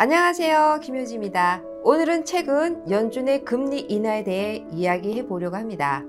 안녕하세요, 김효지입니다. 오늘은 최근 연준의 금리 인하에 대해 이야기해 보려고 합니다.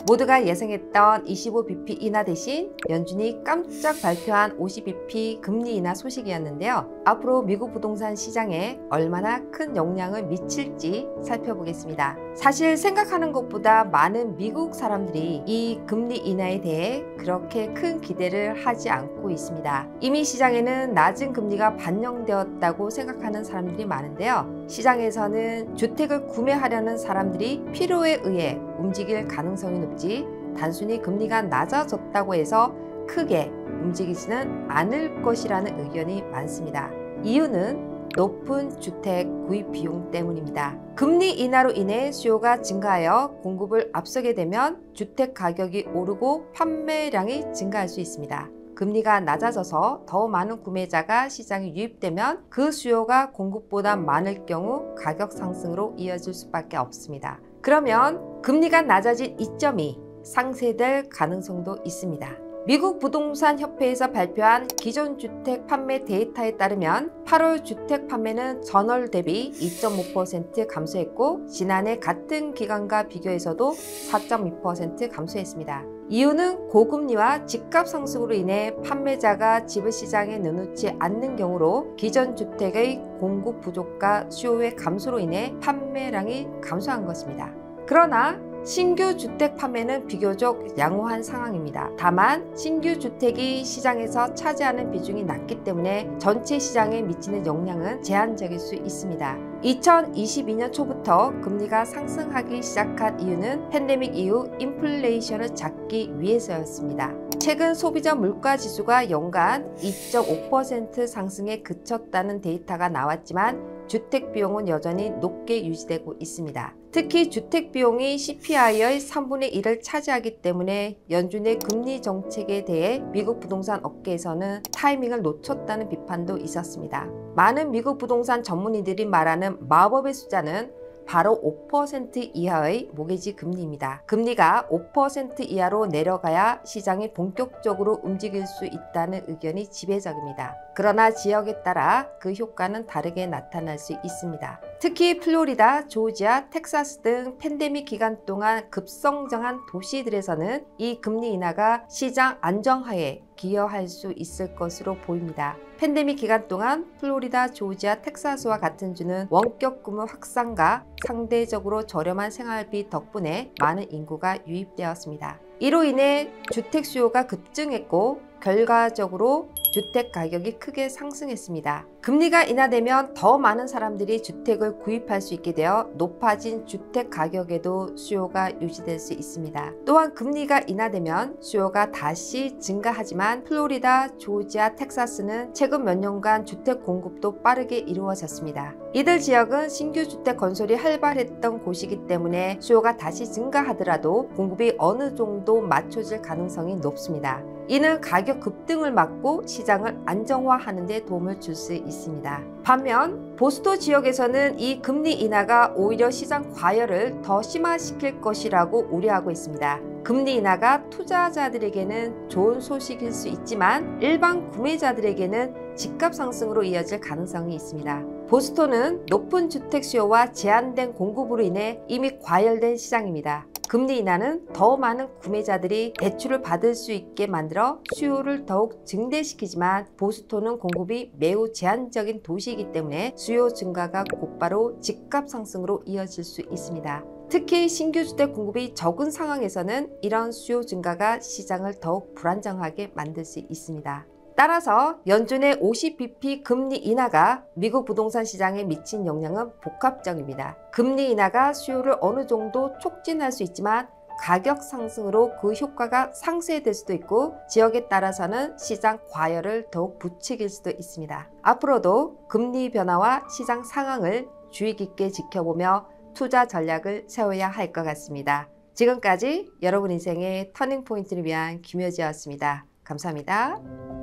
모두가 예상했던 25bp 인하 대신 연준이 깜짝 발표한 50bp 금리 인하 소식이었는데요. 앞으로 미국 부동산 시장에 얼마나 큰 영향을 미칠지 살펴보겠습니다. 사실 생각하는 것보다 많은 미국 사람들이 이 금리 인하에 대해 그렇게 큰 기대를 하지 않고 있습니다. 이미 시장에는 낮은 금리가 반영되었다고 생각하는 사람들이 많은데요. 시장에서는 주택을 구매하려는 사람들이 필요에 의해 움직일 가능성이 높지 단순히 금리가 낮아졌다고 해서 크게 움직이지는 않을 것이라는 의견이 많습니다. 이유는 높은 주택 구입 비용 때문입니다. 금리 인하로 인해 수요가 증가하여 공급을 앞서게 되면 주택 가격이 오르고 판매량이 증가할 수 있습니다. 금리가 낮아져서 더 많은 구매자가 시장에 유입되면 그 수요가 공급보다 많을 경우 가격 상승으로 이어질 수밖에 없습니다. 그러면 금리가 낮아진 이점이 상쇄될 가능성도 있습니다. 미국 부동산 협회에서 발표한 기존 주택 판매 데이터에 따르면 8월 주택 판매는 전월 대비 2.5% 감소했고 지난해 같은 기간과 비교해서도 4.2% 감소했습니다. 이유는 고금리와 집값 상승으로 인해 판매자가 집을 시장에 내놓지 않는 경우로 기존 주택의 공급 부족과 수요의 감소로 인해 판매량이 감소한 것입니다. 그러나 신규 주택 판매는 비교적 양호한 상황입니다. 다만 신규 주택이 시장에서 차지하는 비중이 낮기 때문에 전체 시장에 미치는 영향은 제한적일 수 있습니다. 2022년 초부터 금리가 상승하기 시작한 이유는 팬데믹 이후 인플레이션을 잡기 위해서였습니다. 최근 소비자 물가 지수가 연간 2.5% 상승에 그쳤다는 데이터가 나왔지만 주택 비용은 여전히 높게 유지되고 있습니다. 특히 주택 비용이 CPI의 3분의 1을 차지하기 때문에 연준의 금리 정책에 대해 미국 부동산 업계에서는 타이밍을 놓쳤다는 비판도 있었습니다. 많은 미국 부동산 전문의들이 말하는 마법의 숫자는 바로 5% 이하의 모기지 금리입니다. 금리가 5% 이하로 내려가야 시장이 본격적으로 움직일 수 있다는 의견이 지배적입니다. 그러나 지역에 따라 그 효과는 다르게 나타날 수 있습니다. 특히 플로리다, 조지아, 텍사스 등 팬데믹 기간 동안 급성장한 도시들에서는 이 금리 인하가 시장 안정화에 기여할 수 있을 것으로 보입니다. 팬데믹 기간 동안 플로리다, 조지아, 텍사스와 같은 주는 원격 근무 확산과 상대적으로 저렴한 생활비 덕분에 많은 인구가 유입되었습니다. 이로 인해 주택 수요가 급증했고 결과적으로 주택 가격이 크게 상승했습니다. 금리가 인하되면 더 많은 사람들이 주택을 구입할 수 있게 되어 높아진 주택 가격에도 수요가 유지될 수 있습니다. 또한 금리가 인하되면 수요가 다시 증가하지만 플로리다, 조지아, 텍사스는 최근 몇 년간 주택 공급도 빠르게 이루어졌습니다. 이들 지역은 신규 주택 건설이 활발했던 곳이기 때문에 수요가 다시 증가하더라도 공급이 어느 정도 맞춰질 가능성이 높습니다. 이는 가격 급등을 막고 시장을 안정화하는 데 도움을 줄 수 있습니다. 반면 보스토 지역에서는 이 금리 인하가 오히려 시장 과열을 더 심화시킬 것이라고 우려하고 있습니다. 금리 인하가 투자자들에게는 좋은 소식일 수 있지만 일반 구매자들에게는 집값 상승으로 이어질 가능성이 있습니다. 보스토는 높은 주택 수요와 제한된 공급으로 인해 이미 과열된 시장입니다. 금리 인하는 더 많은 구매자들이 대출을 받을 수 있게 만들어 수요를 더욱 증대시키지만 보스토는 공급이 매우 제한적인 도시이기 때문에 수요 증가가 곧바로 집값 상승으로 이어질 수 있습니다. 특히 신규 주택 공급이 적은 상황에서는 이런 수요 증가가 시장을 더욱 불안정하게 만들 수 있습니다. 따라서 연준의 50bp 금리 인하가 미국 부동산 시장에 미친 영향은 복합적입니다. 금리 인하가 수요를 어느 정도 촉진할 수 있지만 가격 상승으로 그 효과가 상쇄될 수도 있고 지역에 따라서는 시장 과열을 더욱 부추길 수도 있습니다. 앞으로도 금리 변화와 시장 상황을 주의 깊게 지켜보며 투자 전략을 세워야 할 것 같습니다. 지금까지 여러분 인생의 터닝포인트를 위한 김효지였습니다. 감사합니다.